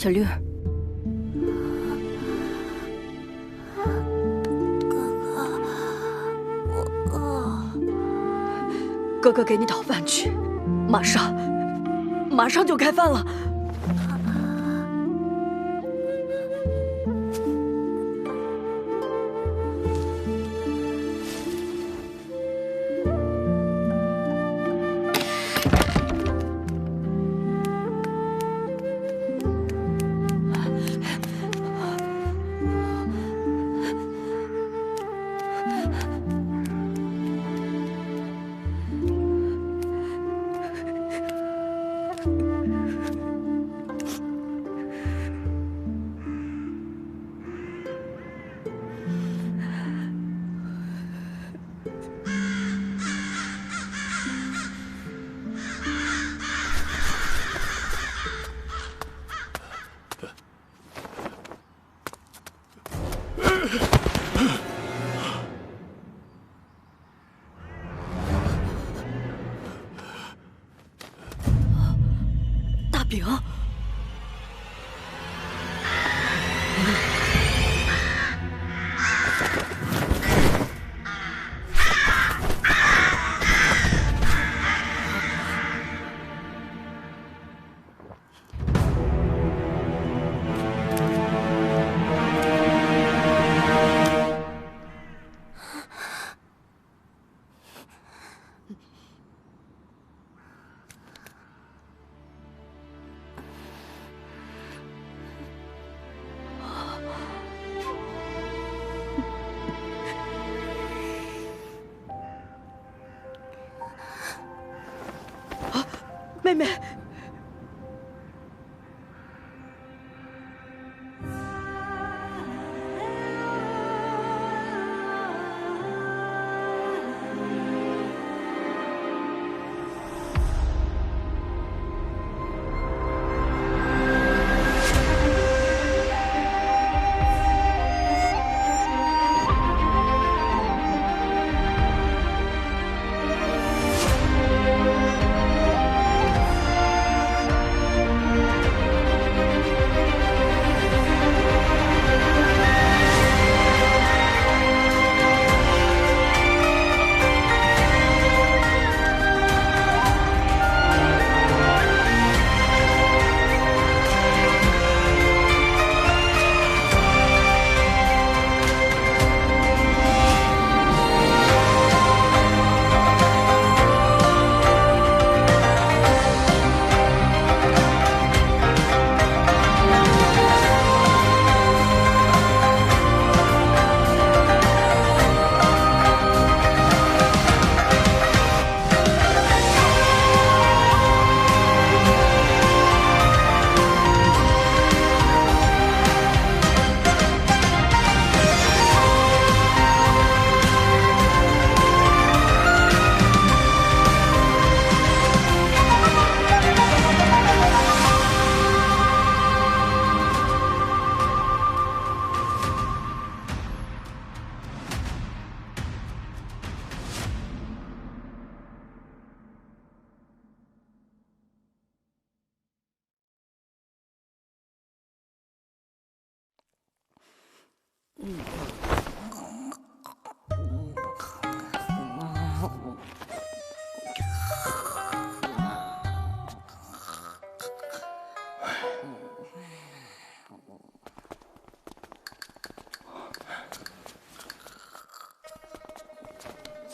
小绿儿，哥哥给你讨饭去，马上就开饭了。大饼，妹妹。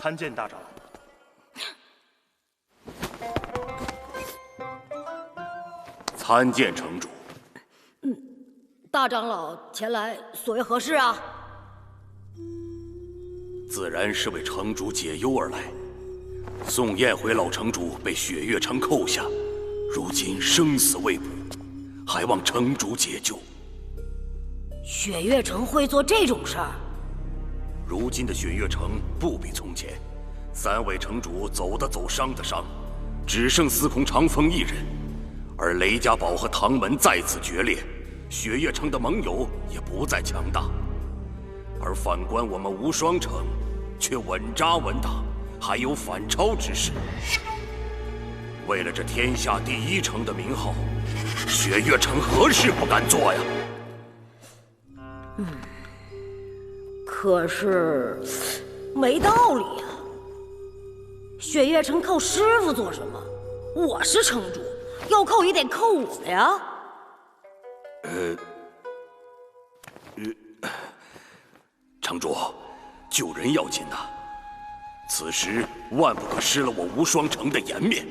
参见大长老。参见城主。大长老前来所为何事啊？自然是为城主解忧而来。宋燕回老城主被雪月城扣下，如今生死未卜，还望城主解救。雪月城会做这种事儿？如今的雪月城不比从前，3位城主走的走，伤的伤，只剩司空长风一人。而雷家堡和唐门再次决裂，雪月城的盟友也不再强大。而反观我们无双城，却稳扎稳打，还有反超之势。为了这天下第1城的名号，雪月城何事不敢做呀？可是没道理呀。雪月城靠师傅做什么？我是城主，要扣也得扣我的呀。城主，救人要紧呐，此时万不可失了我无双城的颜面。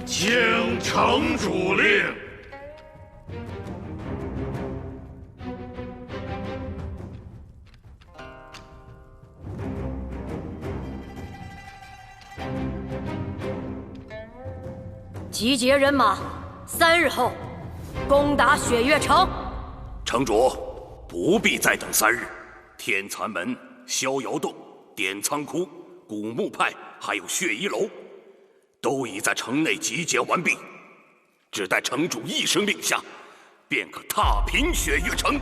请城主令。集结人马，3日后攻打雪月城。城主不必再等3日，天蚕门、逍遥洞、点苍窟、古墓派，还有血衣楼，都已在城内集结完毕，只待城主一声令下，便可踏平雪月城。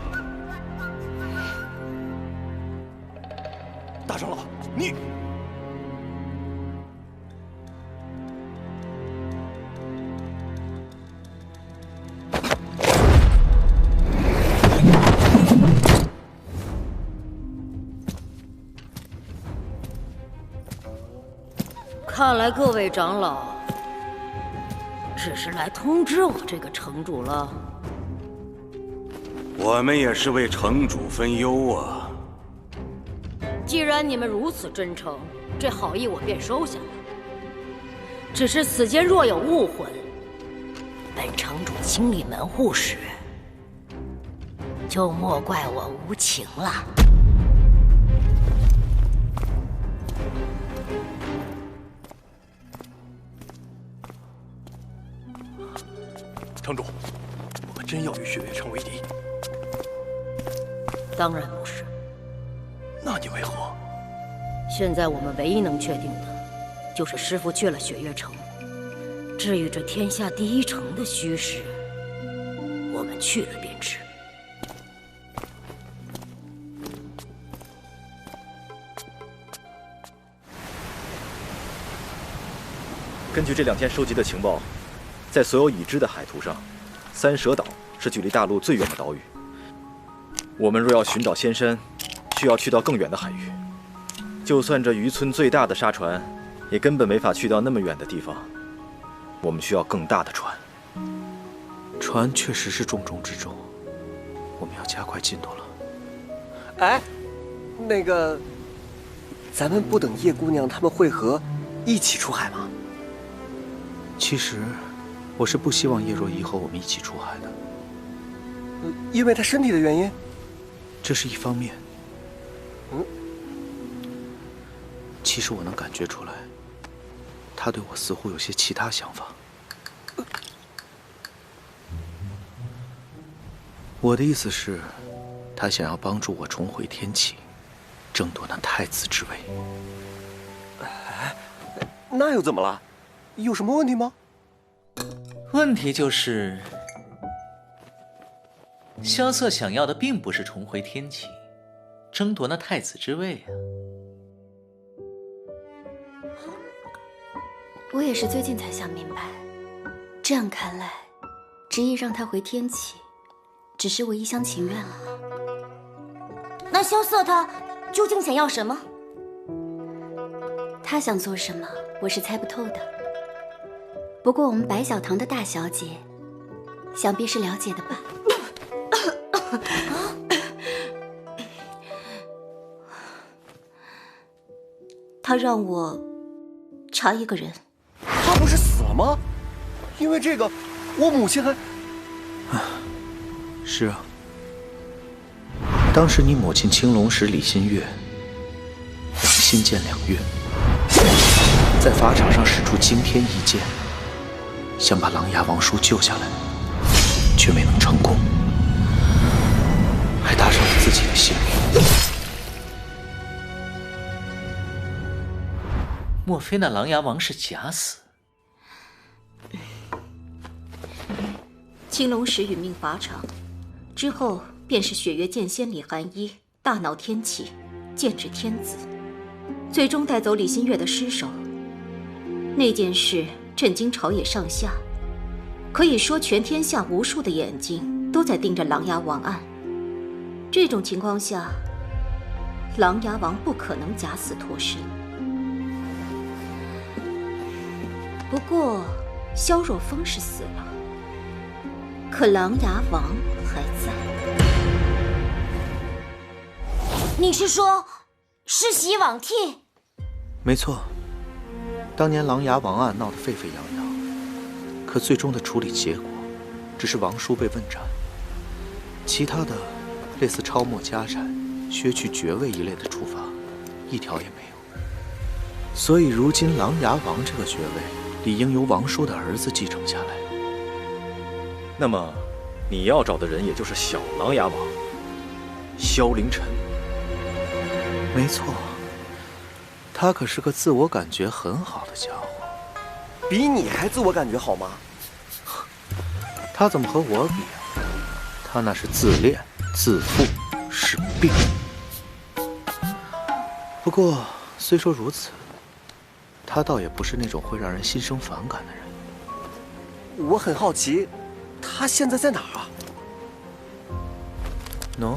大长老，你看来各位长老只是来通知我这个城主了。我们也是为城主分忧啊。既然你们如此真诚，这好意我便收下了。只是此间若有误会，本城主清理门户时，就莫怪我无情了。城主，我们真要与雪月城为敌？当然不是。那你为何？现在我们唯一能确定的，就是师父去了雪月城。至于这天下第一城的虚实，我们去了便知。根据这2天收集的情报，在所有已知的海图上，3蛇岛是距离大陆最远的岛屿。我们若要寻找仙山，需要去到更远的海域。就算这渔村最大的沙船，也根本没法去到那么远的地方。我们需要更大的船。船确实是重中之重，我们要加快进度了。哎，那个，咱们不等叶姑娘他们会合，一起出海吗？其实，我是不希望叶若依和我们一起出海的。因为她身体的原因？这是一方面。其实我能感觉出来，她对我似乎有些其他想法。我的意思是，她想要帮助我重回天启，争夺那太子之位。那又怎么了？有什么问题吗？问题就是，萧瑟想要的并不是重回天启，争夺那太子之位啊。我也是最近才想明白，这样看来，执意让他回天启，只是我一厢情愿了。那萧瑟他究竟想要什么？他想做什么，我是猜不透的。不过我们白小堂的大小姐，想必是了解的吧？他让我查一个人。他不是死了吗？因为这个，我母亲还……是啊，当时你母亲青龙使李新月新剑2月，在法场上使出惊天一剑，想把琅琊王叔救下来，却没能成功，还搭上了自己的性命。莫非那琅琊王是假死？青龙使殒命法场之后，便是雪月剑仙李寒一大闹天启，剑指天子，最终带走李新月的尸首。那件事震惊朝野上下，可以说全天下无数的眼睛都在盯着琅琊王案。这种情况下，琅琊王不可能假死脱身。不过，萧若风是死了，可琅琊王还在。你是说，世袭罔替？没错，当年琅琊王案闹得沸沸扬扬，可最终的处理结果，只是王叔被问斩，其他的类似抄没家产、削去爵位一类的处罚，一条也没有。所以如今琅琊王这个爵位，理应由王叔的儿子继承下来。那么，你要找的人也就是小琅琊王，萧凌尘。没错，他可是个自我感觉很好的家伙，比你还自我感觉好吗？他怎么和我比啊？他那是自恋、自负，是病。不过虽说如此，他倒也不是那种会让人心生反感的人。我很好奇，他现在在哪儿啊？喏，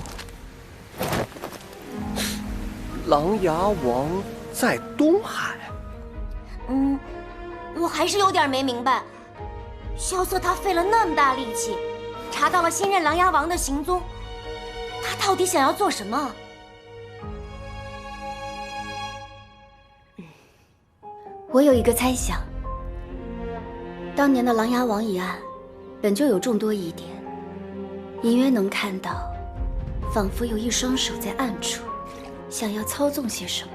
琅琊王在东海。我还是有点没明白，萧瑟他费了那么大力气，查到了新任琅琊王的行踪，他到底想要做什么？我有一个猜想，当年的琅琊王一案，本就有众多疑点，隐约能看到，仿佛有一双手在暗处，想要操纵些什么。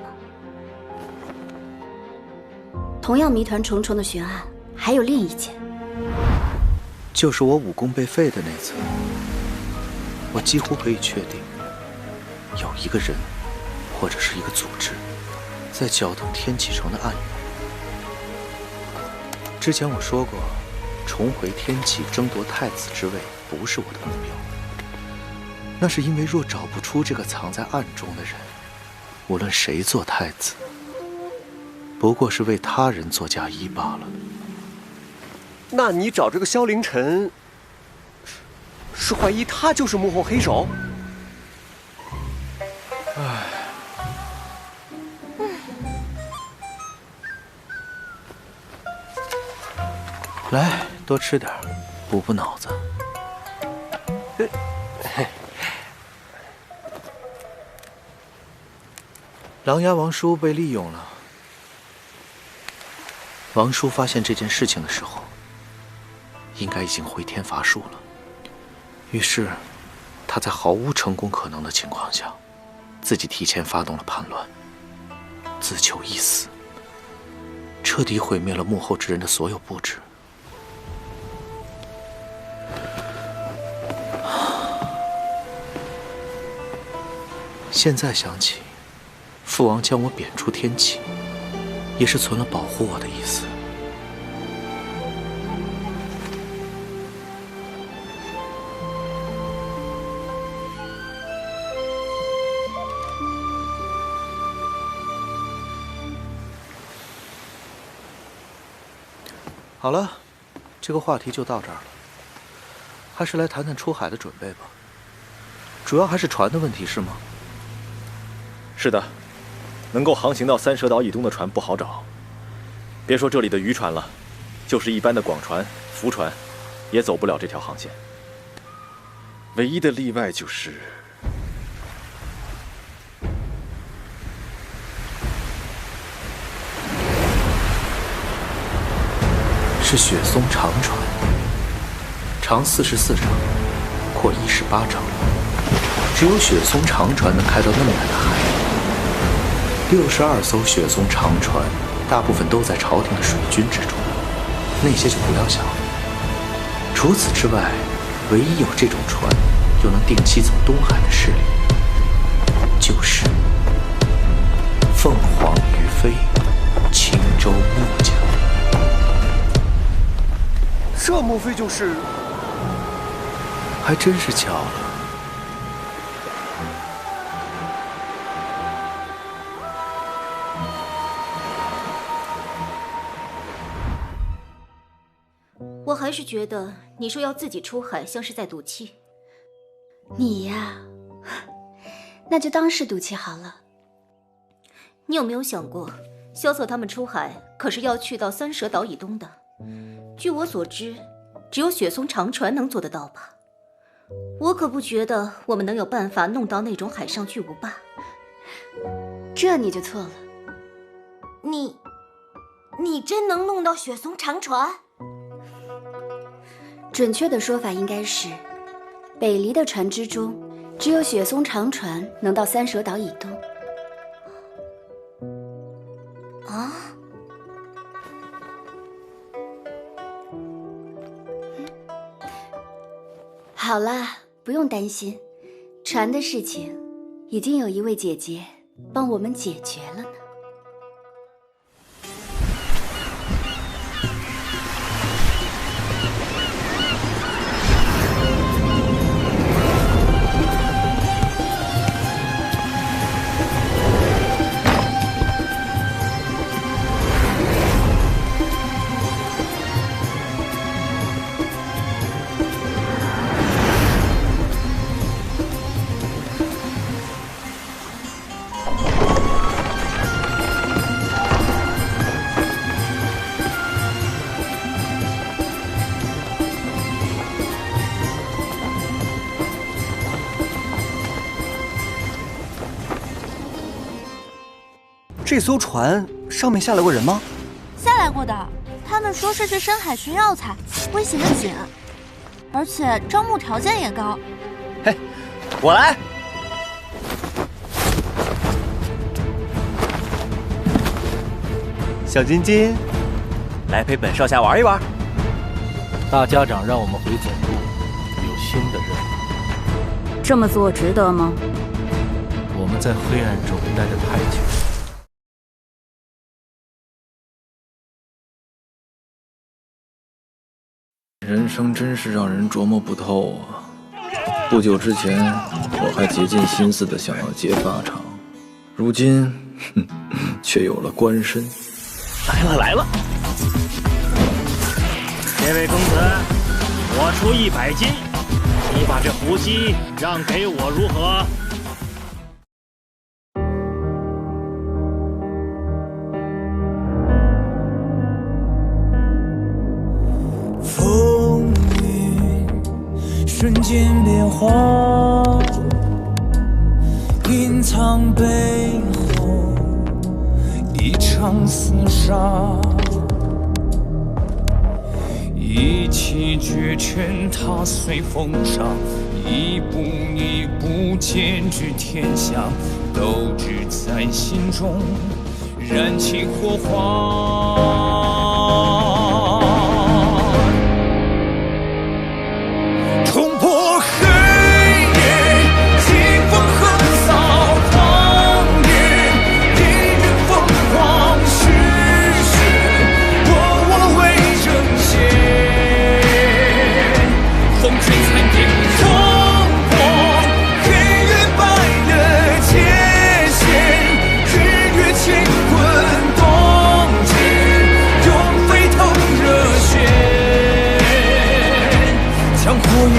同样谜团重重的悬案，还有另一件，就是我武功被废的那次，我几乎可以确定，有一个人，或者是一个组织，在搅动天启城的暗涌。之前我说过，重回天启争夺太子之位不是我的目标，那是因为若找不出这个藏在暗中的人，无论谁做太子，不过是为他人做嫁衣罢了。那你找这个萧凌尘，是怀疑他就是幕后黑手？唉。来，多吃点，补补脑子。琅琊王叔被利用了。王叔发现这件事情的时候，应该已经回天乏术了。于是，他在毫无成功可能的情况下，自己提前发动了叛乱，自求一死，彻底毁灭了幕后之人的所有布置。现在想起，父王将我贬出天启，也是存了保护我的意思。好了，这个话题就到这儿了，还是来谈谈出海的准备吧。主要还是船的问题，是吗？是的，能够航行到三蛇岛以东的船不好找。别说这里的渔船了，就是一般的广船、浮船，也走不了这条航线。唯一的例外就是雪松长船，长44丈，阔18丈。只有雪松长船能开到那么远的海里。62艘雪松长船，大部分都在朝廷的水军之中，那些就不要想了。除此之外，唯一有这种船又能定期走东海的势力，就是凤凰于飞，青州木匠。这莫非就是？还真是巧了。我还是觉得你说要自己出海，像是在赌气。你呀，那就当是赌气好了。你有没有想过，萧策他们出海可是要去到三蛇岛以东的？据我所知，只有雪松长船能做得到吧？我可不觉得我们能有办法弄到那种海上巨无霸。这你就错了。你真能弄到雪松长船？准确的说法应该是，北离的船只中，只有雪松长船能到三蛇岛以东。啊？好啦，不用担心，船的事情已经有一位姐姐帮我们解决了呢。这艘船上面下来过人吗？下来过的，他们说是去深海寻药材，危险的紧，而且招募条件也高。嘿，我来。小金金，来陪本少侠玩一玩。大家长让我们回总部，有新的任务。这么做值得吗？我们在黑暗中待得太久。人生真是让人琢磨不透啊！不久之前，我还竭尽心思的想要结发场，如今，却有了官身。来了！这位公子，我出100金，你把这胡姬让给我如何？风云瞬间变化，隐藏背后一场厮杀，一骑绝尘踏碎风沙，一步一步剑指天下，斗志在心中燃起火花。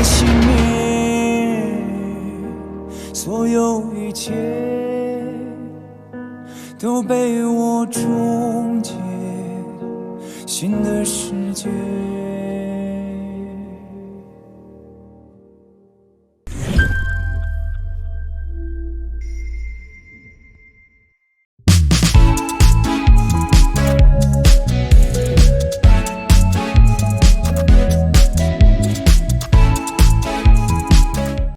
熄灭所有一切，都被我终结。新的世界。